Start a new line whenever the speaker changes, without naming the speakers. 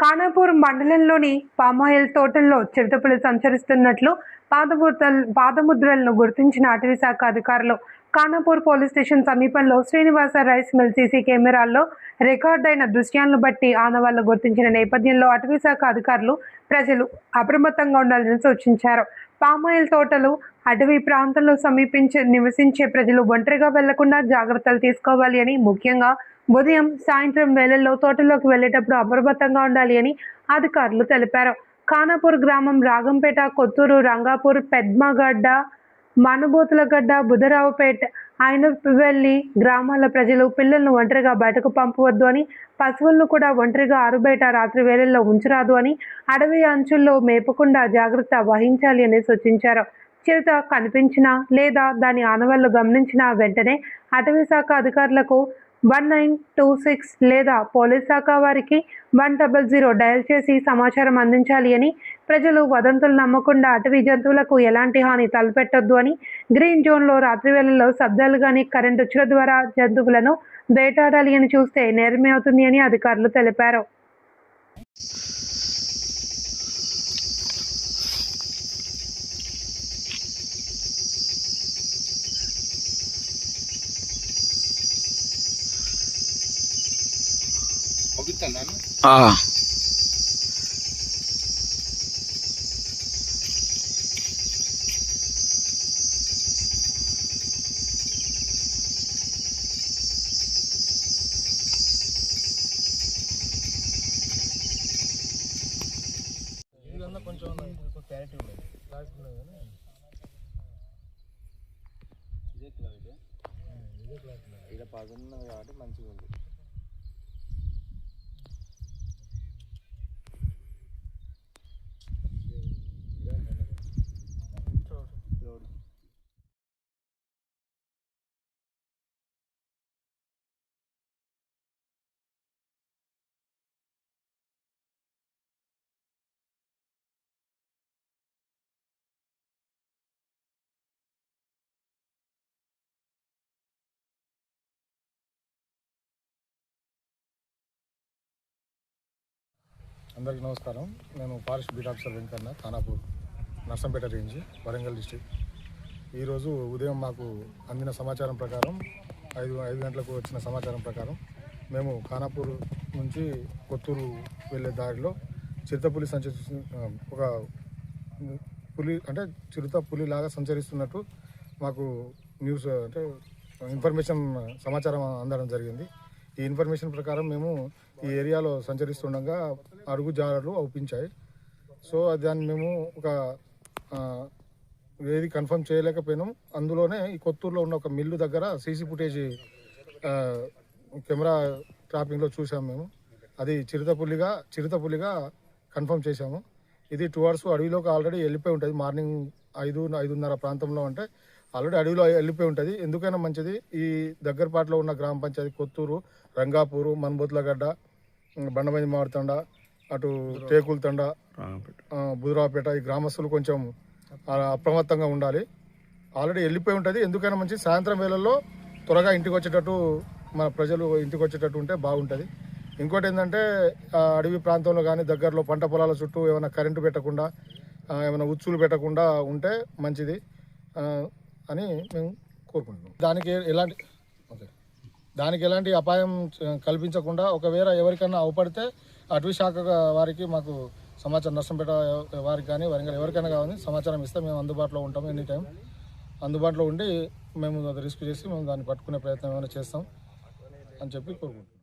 ఖానాపూర్ మండలంలోని పామాయిల్ తోటల్లో చిరుతపులి సంచరిస్తున్నట్లు పాదముద్రలను గుర్తించిన అటవీ శాఖ అధికారులు ఖానాపూర్ పోలీస్ స్టేషన్ సమీపంలో శ్రీనివాస రైస్ మిల్ సీసీ కెమెరాల్లో రికార్డైన దృశ్యాలను బట్టి ఆనవాళ్లు గుర్తించిన నేపథ్యంలో అటవీ శాఖ అధికారులు ప్రజలు అప్రమత్తంగా ఉండాలని సూచించారు. పామాయిల్ తోటలు అటవీ ప్రాంతంలో నివసించే ప్రజలు ఒంటరిగా వెళ్లకుండా జాగ్రత్తలు తీసుకోవాలి అని, ముఖ్యంగా ఉదయం సాయంత్రం వేళల్లో తోటలోకి వెళ్లేటప్పుడు అప్రమత్తంగా ఉండాలి అని అధికారులు తెలిపారు. ఖానాపూర్ గ్రామం, రాగంపేట, కొత్తూరు, రంగాపూర్, పెద్మగడ్డ, మనుబోతులగడ్డ, బుధరావుపేట, అయినవెల్లి గ్రామాల ప్రజలు పిల్లలను ఒంటరిగా బయటకు పంపవద్దు అని, పశువులను కూడా ఒంటరిగా ఆరుబయట రాత్రి వేళల్లో ఉంచరాదు అని, అడవి అంచుల్లో మేపకుండా జాగ్రత్త వహించాలి అని సూచించారు. చిరుత కనిపించినా లేదా దాని ఆనవాళ్లు గమనించిన వెంటనే అటవీ శాఖ అధికారులకు 1926 లేదా పోలీస్ శాఖ వారికి 100 డయల్ చేసి సమాచారం అందించాలి అని, ప్రజలు వదంతులు నమ్మకుండా అటవీ జంతువులకు ఎలాంటి హాని తలపెట్టొద్దు అని, గ్రీన్ జోన్లో రాత్రి వేళల్లో శబ్దాలు గాని కరెంటు ఉచ్చుల ద్వారా జంతువులను వేటాడాలి అని చూస్తే నేరమే అవుతుంది అని అధికారులు తెలిపారు.
కొంచెం క్లారిటీ ఉండదు ఇదే క్లారిటీ ఇక్కడ పదున్నది కాబట్టి మంచిగా ఉంది.
అందరికీ నమస్కారం. నేను forest beat officer Venkanna, Khanapur, Narsampet range, Warangal district. ఈరోజు ఉదయం మాకు అందిన సమాచారం ప్రకారం 5 గంటలకు వచ్చిన సమాచారం ప్రకారం మేము ఖానాపూర్ నుంచి కొత్తూరు వెళ్ళే దారిలో చిరుతపులి ఒక పులి అంటే చిరుత పులిలాగా సంచరిస్తున్నట్టు మాకు న్యూస్ అంటే సమాచారం అందడం జరిగింది. ఈ ఇన్ఫర్మేషన్ ప్రకారం మేము ఈ ఏరియాలో సంచరిస్తుండగా అడుగు జాడలు అవుపించాయి. సో దాన్ని మేము ఏది కన్ఫర్మ్ చేయలేకపోయినాం. అందులోనే ఈ కొత్తూరులో ఉన్న ఒక మిల్లు దగ్గర సీసీ ఫుటేజ్ కెమెరా ట్రాపింగ్లో చూసాము. మేము అది చిరుతపులిగా కన్ఫర్మ్ చేశాము. ఇది 2 hours అడవిలోకి ఆల్రెడీ వెళ్ళిపోయి ఉంటుంది. మార్నింగ్ 5-5:30 ప్రాంతంలో అంటే ఆల్రెడీ అడవిలో వెళ్ళిపోయి ఉంటుంది. ఎందుకైనా మంచిది ఈ దగ్గరపాటులో ఉన్న గ్రామ పంచాయతీ కొత్తూరు, రంగాపూరు, మనుబోతులగడ్డ, బండమంది మారుతండ, అటు టేకులతండ, బుధరావుపేట ఈ గ్రామస్తులు కొంచెం అప్రమత్తంగా ఉండాలి. ఆల్రెడీ వెళ్ళిపోయి ఉంటుంది. ఎందుకైనా మంచి సాయంత్రం వేళల్లో త్వరగా ఇంటికి వచ్చేటట్టు మన ప్రజలు ఇంటికి వచ్చేటట్టు ఉంటే బాగుంటుంది. ఇంకోటి ఏంటంటే అడవి ప్రాంతంలో కానీ దగ్గరలో పంట పొలాల చుట్టూ ఏమైనా కరెంటు పెట్టకుండా, ఏమైనా ఉచ్చులు పెట్టకుండా ఉంటే మంచిది అని మేము కోరుకుంటున్నాం. దానికి ఎలాంటి అపాయం కల్పించకుండా ఒకవేళ ఎవరికైనా అవపడితే అటవీ శాఖ వారికి మాకు సమాచారం, నర్సంపేట వారికి కానీ వరంగల్ ఎవరికైనా కావాలి సమాచారం ఇస్తే మేము అందుబాటులో ఉంటాము. ఎనీ టైం అందుబాటులో ఉండి మేము అది రిస్క్ చేసి మేము దాన్ని పట్టుకునే ప్రయత్నం ఏమైనా చేస్తాం అని చెప్పి కోరుకుంటున్నాం.